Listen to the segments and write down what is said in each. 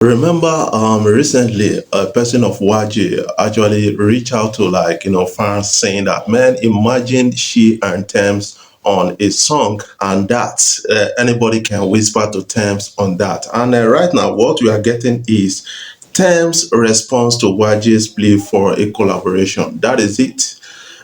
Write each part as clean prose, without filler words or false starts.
Remember, recently a person of Waje actually reached out to fans saying that, man, imagine she and Tems on a song, and that anybody can whisper to Tems on that. And right now, what we are getting is Tems' response to Waje's plea for a collaboration. That is it,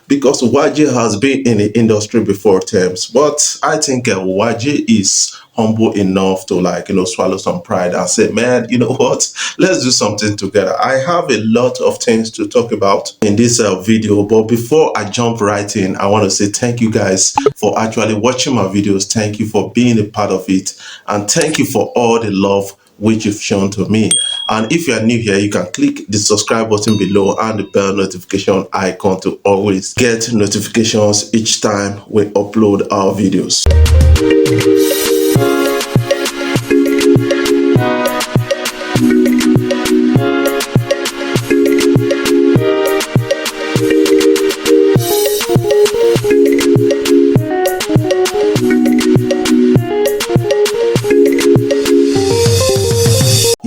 because Waje has been in the industry before Thames, but I think Waje is humble enough to swallow some pride and say, man, you know what? Let's do something together. I have a lot of things to talk about in this video, but before I jump right in, I want to say thank you guys for actually watching my videos. Thank you for being a part of it, and thank you for all the love which you've shown to me. And if you are new here, you can click the subscribe button below and the bell notification icon to always get notifications each time we upload our videos.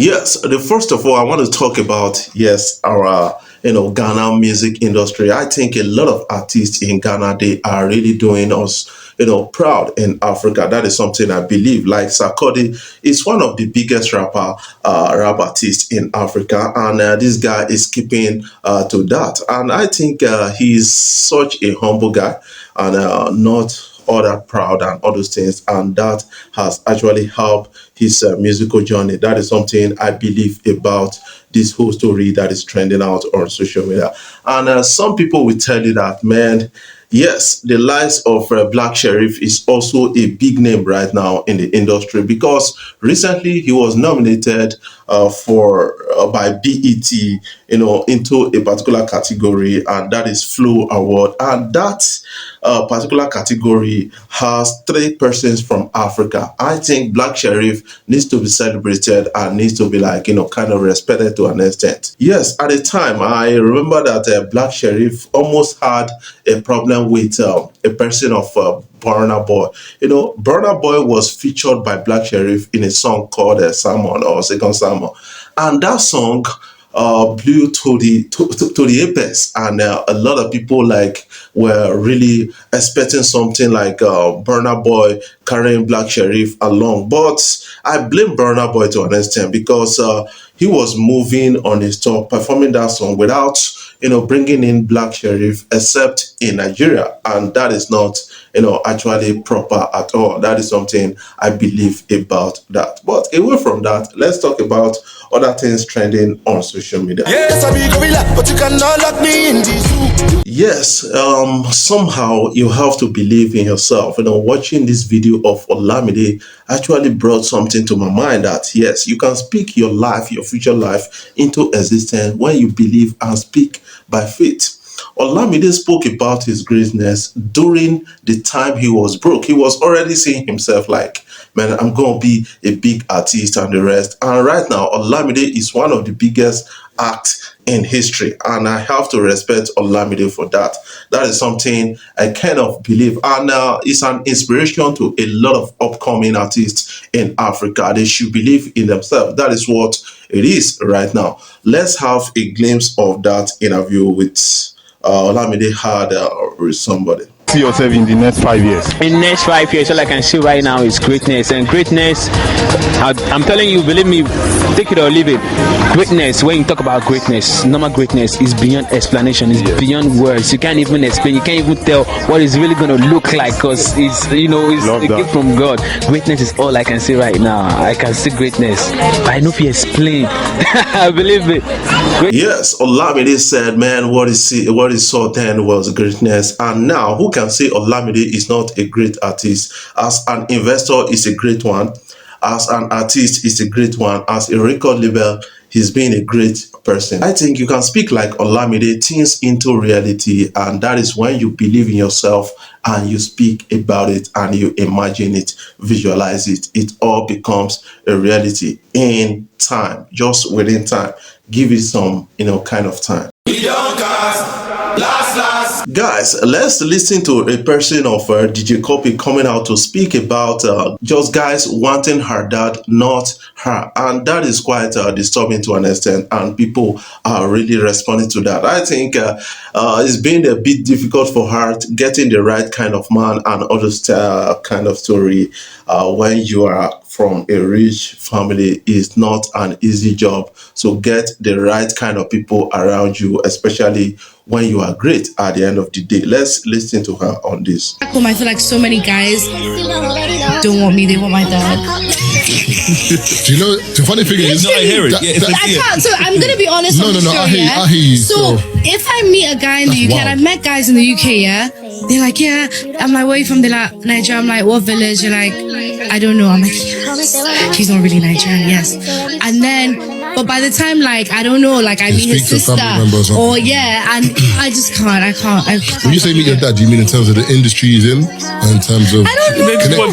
Yes, the first of all, I want to talk about, yes, our Ghana music industry. I think a lot of artists in Ghana, they are really doing us proud in Africa. That is something I believe. Like Sarkodie is one of the biggest rap artists in Africa, and this guy is keeping to that. And I think he's such a humble guy, and not all that proud and all those things, and that has actually helped his musical journey. That is something I believe about this whole story that is trending out on social media. And some people will tell you that, man, yes, the likes of Black Sheriff is also a big name right now in the industry, because recently he was nominated by BET, into a particular category, and that is Flow Award. And that particular category has 3 persons from Africa. I think Black Sheriff needs to be celebrated and needs to be kind of respected to an extent. Yes, at the time, I remember that Black Sheriff almost had a problem with a person of Burna Boy. Burna Boy was featured by Black Sheriff in a song called Salmon or Second Salmon, and that song blew to the apex, and a lot of people were really expecting something like Burna Boy carrying Black Sheriff along. But I blame Burna Boy to an extent, because he was moving on his tour, performing that song without bringing in Black Sheriff, except in Nigeria, and that is not actually proper at all. That is something I believe about that. But away from that, let's talk about other things trending on social media. Yes, I be gorilla, but you cannot lock me in the zoo. Yes, somehow you have to believe in yourself. Watching this video of Olamide actually brought something to my mind, that yes, you can speak your life, your future life into existence when you believe and speak by faith. Olamide spoke about his greatness during the time he was broke. He was already seeing himself like, man, I'm going to be a big artist and the rest. And right now, Olamide is one of the biggest acts in history, and I have to respect Olamide for that. That is something I kind of believe, and it's an inspiration to a lot of upcoming artists in Africa. They should believe in themselves. That is what it is right now. Let's have a glimpse of that interview with Olamide had with somebody. See yourself in the next 5 years? In the next 5 years, all I can see right now is greatness. And greatness, I'm telling you, believe me, take it or leave it. Greatness, when you talk about greatness, normal greatness is beyond explanation, it's beyond words. You can't even explain, you can't even tell what it's really going to look like, because it's a gift from God. Greatness is all I can see right now. I can see greatness. I know if you explain, I believe it. Yes, Olamide said, man, what he saw then was greatness, and now who can say Olamide is not a great artist? As an investor, is a great one. As an artist, is a great one. As a record label, he's been a great person. I think you can speak like Olamide, things into reality, and that is when you believe in yourself and you speak about it and you imagine it, visualize it. It all becomes a reality in time, just within time. Give it some, kind of time. Guys, let's listen to a person of DJ Cuppy coming out to speak about just guys wanting her dad, not her. And that is quite disturbing to an extent. And people are really responding to that. I think it's been a bit difficult for her getting the right kind of man and other kind of story when you are from a rich family is not an easy job. So get the right kind of people around you, especially when you are great at the end of the day. Let's listen to her on this. Back home, I feel like so many guys don't want me, they want my dad. Do you know, the funny thing is... No, I hear it. I can't, so I'm going to be honest No, on no, the no, show, I hear you. So, if I meet a guy in the UK, and I've met guys in the UK, yeah, they're like, yeah, I'm like, where are you from? They're like, Nigeria. I'm like, what village? You're like, I don't know. I'm like, yes. He's not really Nigerian, yes. And then, but by the time, like, I don't know, like, I meet his sister, or yeah, and I just can't, I can't. When you say meet your dad, do you mean in terms of the industry he's in? In terms of... I don't know.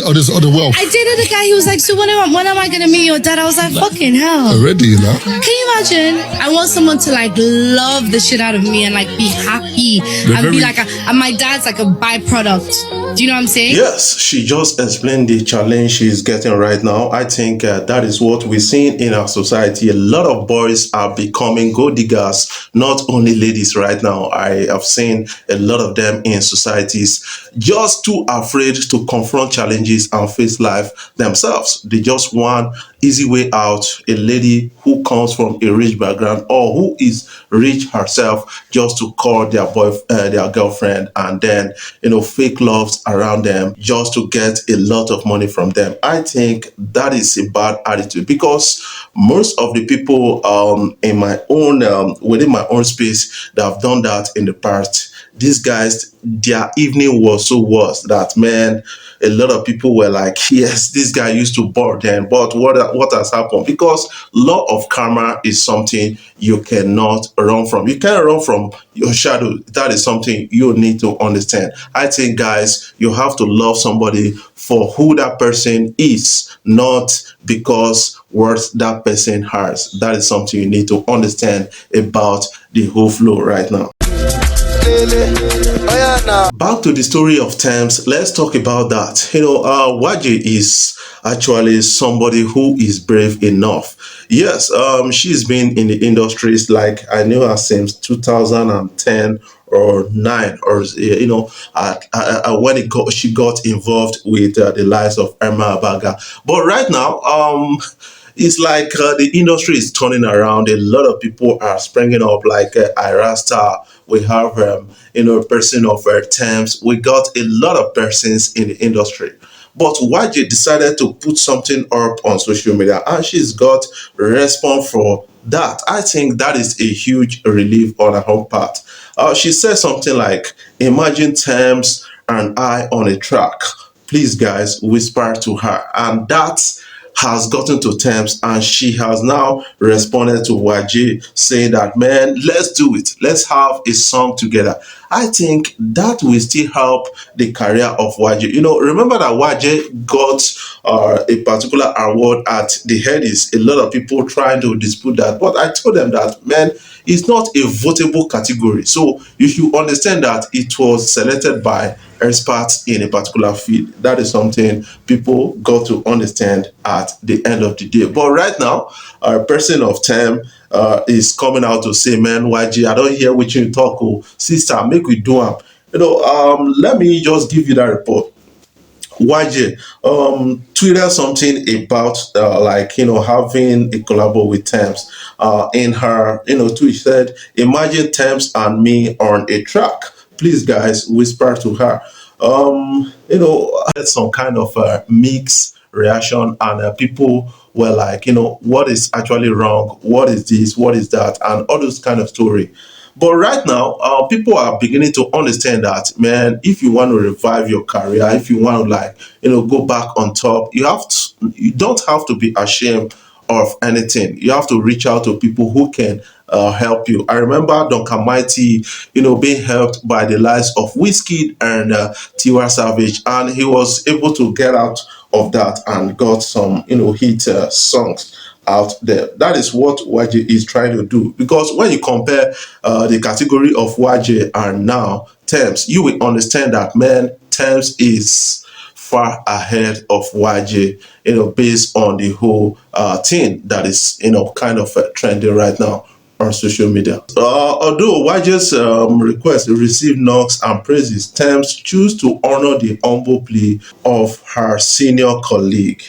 Or there's other wealth? I dated a guy, he was like, so when am I going to meet your dad? I was like, fucking hell. Already, you know? Can you imagine? I want someone to like love the shit out of me and like be happy and be like, and my dad's like a byproduct. Do you know what I'm saying? Yes, she just explained the challenge she's getting right now. I think that is what we're seeing in our society. A lot of boys are becoming gold diggers, not only ladies right now. I have seen a lot of them in societies just too afraid to confront challenges and face life themselves. They just want easy way out. A lady who comes from a rich background or who is rich herself just to call their girlfriend, and then fake loves around them just to get a lot of money from them. I think that is a bad attitude, because most of the people in my own within my own space that have done that in the past, these guys, their evening was so worse that, man, a lot of people were like, yes, this guy used to bore them, but what has happened? Because law of karma is something you cannot run from. You can't run from your shadow. That is something you need to understand. I think, guys, you have to love somebody for who that person is, not because what that person has. That is something you need to understand about the whole flow right now. Back to the story of Tems, let's talk about that. Waje is actually somebody who is brave enough. Yes, she's been in the industries, like I knew her since 2010 or 9, or when she got involved with the lives of Irma Abaga. But right now, it's like the industry is turning around. A lot of people are springing up, like Irasta. We have, a person of Tems. We got a lot of persons in the industry. But Waje decided to put something up on social media, and she's got a response for that. I think that is a huge relief on her own part. She said something like, imagine Tems and I on a track. Please, guys, whisper to her. And that's has gotten to Tems, and she has now responded to Waje saying that, man, let's do it. Let's have a song together. I think that will still help the career of Waje. Remember that Waje got a particular award at the Headies. A lot of people trying to dispute that, but I told them that, man, it's not a votable category. So you should understand that it was selected by experts in a particular field. That is something people got to understand at the end of the day. But right now, a person of Tem is coming out to say, man, YG, I don't hear what you talk, sister, make we do them. Let me just give you that report. YG tweeted something about having a collabo with Tems. In her tweet, said, imagine Tems and me on a track. Please, guys, whisper to her. Some kind of mixed reaction, and people were like, what is actually wrong? What is this? What is that? And all those kind of story. But right now, people are beginning to understand that, man, if you want to revive your career, if you want to go back on top, you don't have to be ashamed of anything. You have to reach out to people who can help you. I remember Duncan Mighty, being helped by the likes of Whiskey and Tiwa Savage, and he was able to get out of that and got some, hit songs out there. That is what Waje is trying to do. Because when you compare the category of Waje and now Tems, you will understand that, man, Tems is far ahead of Waje, based on the whole thing that is, kind of trending right now on social media. Although Waje's request received knocks and praises, Tems choose to honor the humble plea of her senior colleague.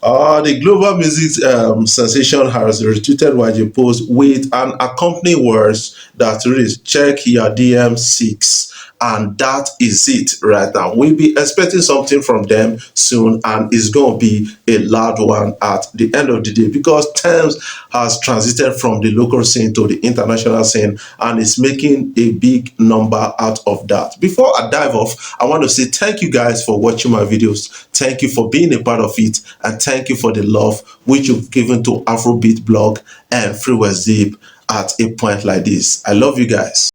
The global music sensation has retweeted Waje post with an accompanying words that reads, "Check your DM 6." And that is it right now. We'll be expecting something from them soon, and it's going to be a loud one at the end of the day, because Tems has transited from the local scene to the international scene and is making a big number out of that. Before I dive off, I want to say thank you guys for watching my videos. Thank you for being a part of it, and thank you for the love which you've given to Afrobeat blog and Free West Deep at a point like this. I love you guys.